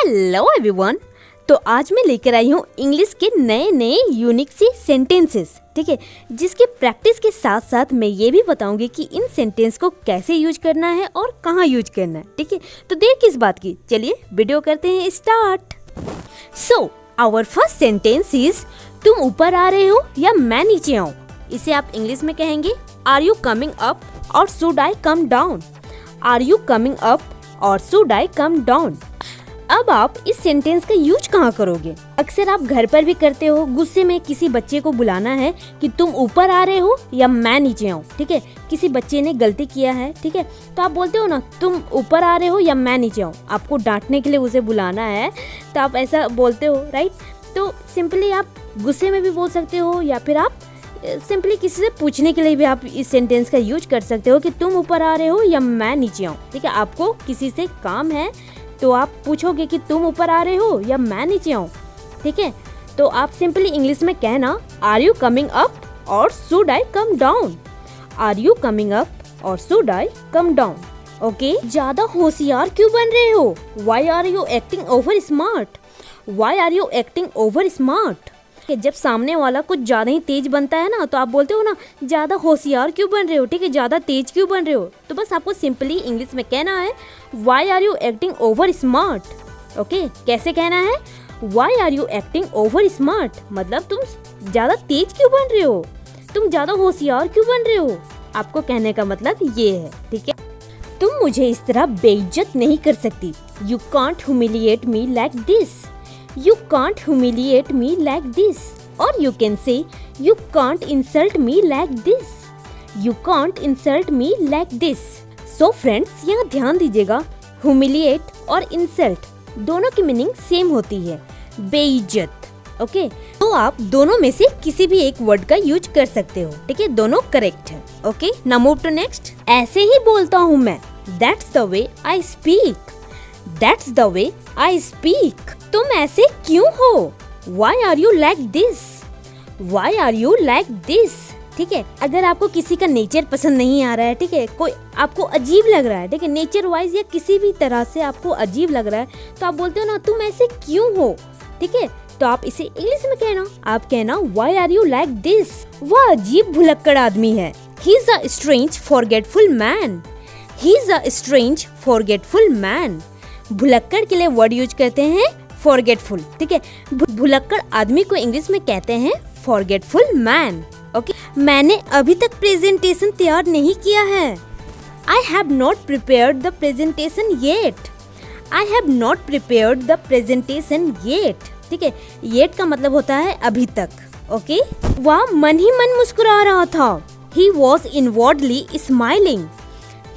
Hello everyone. तो आज मैं लेकर आई हूँ इंग्लिश के नए नए यूनिक सी सेंटेंसेस, ठीक है, जिसकी प्रैक्टिस के साथ साथ मैं ये भी बताऊंगी कि इन सेंटेंस को कैसे यूज करना है और कहाँ यूज करना है, ठीक है। तो देर किस बात की, चलिए वीडियो करते हैं start. So our first sentence is तुम ऊपर आ रहे हो या मैं नीचे आऊँ। इसे आप इंग्लिश में कहेंगे आर यू कमिंग अप और should I come down. Are you coming up और शुड आई कम डाउन। अब आप इस सेंटेंस का यूज कहाँ करोगे? अक्सर आप घर पर भी करते हो। गुस्से में किसी बच्चे को बुलाना है कि तुम ऊपर आ रहे हो या मैं नीचे आऊँ, ठीक है। किसी बच्चे ने गलती किया है, ठीक है, तो आप बोलते हो ना तुम ऊपर आ रहे हो या मैं नीचे आऊँ। आपको डांटने के लिए उसे बुलाना है तो आप ऐसा बोलते हो, राइट। तो सिंपली आप गुस्से में भी बोल सकते हो या फिर आप सिंपली किसी से पूछने के लिए भी आप इस सेंटेंस का यूज कर सकते हो कि तुम ऊपर आ रहे हो या मैं नीचे आऊँ, ठीक है। आपको किसी से काम है तो आप पूछोगे कि तुम ऊपर आ रहे हो या मैं नीचे आऊँ, ठीक है। तो आप सिंपली इंग्लिश में कहना आर यू कमिंग अप और should I come down. Are you coming up और should I come down. Okay, ज्यादा होशियार क्यों बन रहे हो? Why are you acting over smart. Why are you acting over smart. जब सामने वाला कुछ ज्यादा ही तेज बनता है ना, तो आप बोलते हो ना ज्यादा होशियार क्यों बन रहे हो, ठीक है, ज्यादा तेज क्यों बन रहे हो। तो बस आपको सिंपली इंग्लिश में कहना है why are you acting over smart. Okay, कैसे कहना है? Why are you acting over smart, मतलब तुम ज्यादा तेज क्यों बन रहे हो, तुम ज्यादा होशियार क्यों बन रहे हो। आपको कहने का मतलब ये है, ठीक है। तुम मुझे इस तरह बेइज्जत नहीं कर सकती। You can't humiliate me like this. You can't humiliate me like this. Or you can say, you can't insult me like this. You can't insult me like this. So friends, यहाँ ध्यान दीजिएगा, humiliate और insult दोनों की meaning same होती है, बेइज्जत। Okay, तो आप दोनों में से किसी भी एक वर्ड का यूज कर सकते हो, ठीक है, दोनों करेक्ट है। Okay, now move to next. ऐसे ही बोलता हूँ मैं। That's the way I speak. That's the way I speak. तुम ऐसे क्यों हो? Why are you like this? Why are you like this? ठीक है, अगर आपको किसी का नेचर पसंद नहीं आ रहा है, ठीक है, कोई आपको अजीब लग रहा है, ठीक है, नेचर वाइज या किसी भी तरह से आपको अजीब लग रहा है, तो आप बोलते हो ना तुम ऐसे क्यों हो, ठीक है। तो आप इसे इंग्लिश में कहना, आप कहना Why are you like this? वह अजीब भुलक्कड़ आदमी है। He is a strange forgetful man. He is a strange forgetful man. भुलक्कड़ के लिए वर्ड यूज करते हैं फॉरगेटफुल, ठीक है। भुलक्कड़ आदमी को इंग्लिश में कहते हैं फॉरगेटफुल मैन। ओके, मैंने अभी तक प्रेजेंटेशन तैयार नहीं किया है। I have not prepared the presentation yet. I have not prepared the presentation yet, ठीक है। येट का मतलब होता है अभी तक। ओके, वह मन ही मन मुस्कुरा रहा था। ही was inwardly smiling.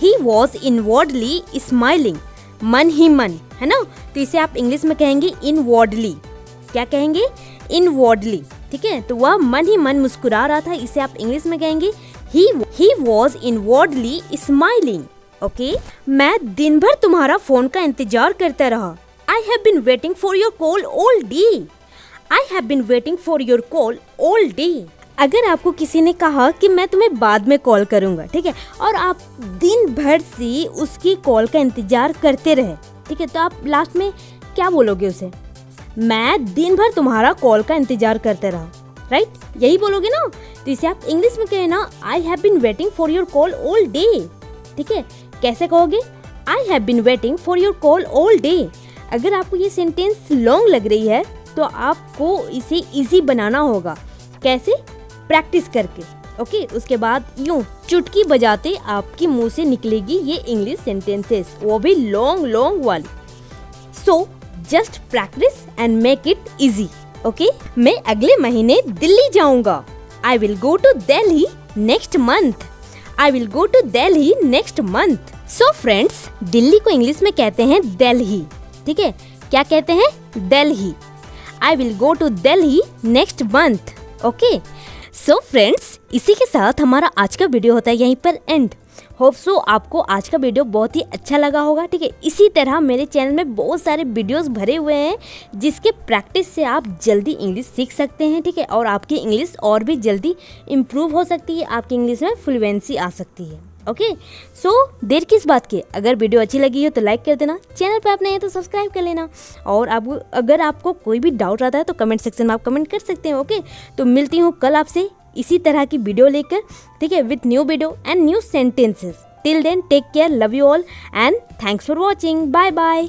He was inwardly smiling, मन ही मन, है ना। तो इसे आप इंग्लिश में कहेंगे इनवर्डली। क्या कहेंगे? इनवर्डली, ठीक है। तो वह मन ही मन मुस्कुरा रहा था, इसे आप इंग्लिश में कहेंगे he was inwardly smiling. Okay, मैं दिन भर तुम्हारा फोन का इंतजार करता रहा। I have been waiting for your call all day. I have been waiting for your call all day. अगर आपको किसी ने कहा कि मैं तुम्हें बाद में कॉल करूंगा, ठीक है, और आप दिन भर से उसकी कॉल का इंतजार करते रहे, ठीक है, तो आप लास्ट में क्या बोलोगे उसे? मैं दिन भर तुम्हारा कॉल का इंतजार करते रहा, राइट, यही बोलोगे ना। तो इसे आप इंग्लिश में कहना I have been waiting for your call all day, ठीक है। कैसे कहोगे? I have been waiting for your call all day. अगर आपको ये सेंटेंस लॉन्ग लग रही है तो आपको इसे इजी बनाना होगा। कैसे? प्रैक्टिस करके। ओके, उसके बाद यूं चुटकी बजाते आपके मुंह से निकलेगी ये इंग्लिश सेंटेंसेस, वो भी लॉन्ग लॉन्ग वाली। So just practice and make it easy. Okay, मैं अगले महीने दिल्ली जाऊंगा। I will go to Delhi next month. I will go to Delhi next month. So friends, Delhi को इंग्लिश में कहते हैं दिल्ली, ठीक है। क्या कहते हैं? Delhi. I will go to Delhi next month. Okay, so friends, इसी के साथ हमारा आज का वीडियो होता है यहीं पर एंड। होप सो आपको आज का वीडियो बहुत ही अच्छा लगा होगा, ठीक है। इसी तरह मेरे चैनल में बहुत सारे वीडियोस भरे हुए हैं जिसके प्रैक्टिस से आप जल्दी इंग्लिश सीख सकते हैं, ठीक है, और आपकी इंग्लिश और भी जल्दी इम्प्रूव हो सकती है, आपकी इंग्लिश में फ्लुएंसी आ सकती है। ओके, सो देर किस बात की, अगर वीडियो अच्छी लगी हो तो लाइक कर देना, चैनल पे आप नए हैं तो सब्सक्राइब कर लेना, और अगर आपको कोई भी डाउट आता है तो कमेंट सेक्शन में आप कमेंट कर सकते हैं। ओके, तो मिलती हूँ कल आपसे इसी तरह की वीडियो लेकर, ठीक है, with new video and new sentences. Till then take care, love you all and thanks for watching, bye bye.